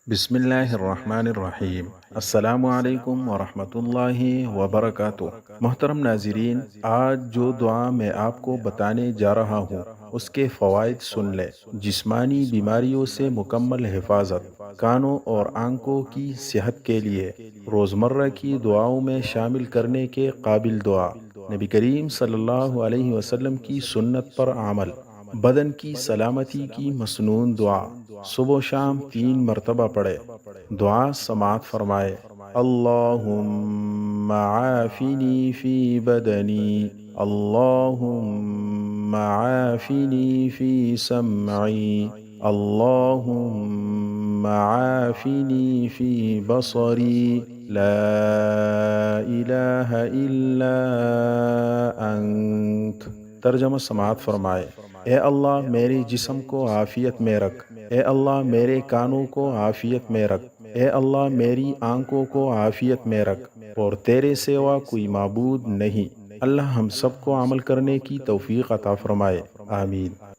بسم اللہ الرحمن الرحیم۔ السلام علیکم ورحمۃ اللہ وبرکاتہ۔ محترم ناظرین، آج جو دعا میں آپ کو بتانے جا رہا ہوں اس کے فوائد سن لیں۔ جسمانی بیماریوں سے مکمل حفاظت، کانوں اور آنکھوں کی صحت کے لیے روزمرہ کی دعاؤں میں شامل کرنے کے قابل دعا۔ نبی کریم صلی اللہ علیہ وسلم کی سنت پر عمل۔ بدن کی سلامتی کی مسنون دعا، صبح و شام 3 مرتبہ پڑھے۔ دعا سماعت فرمائے: اللہم عافنی فی بدنی، اللہم عافنی فی سمعی، اللہم عافنی فی بصری، لا الہ الا انت۔ ترجمہ سماعت فرمائے: اے اللہ میرے جسم کو عافیت میں رکھ، اے اللہ میرے کانوں کو عافیت میں رکھ، اے اللہ میری آنکھوں کو عافیت میں رکھ، اور تیرے سوا کوئی معبود نہیں۔ اللہ ہم سب کو عمل کرنے کی توفیق عطا فرمائے، آمین۔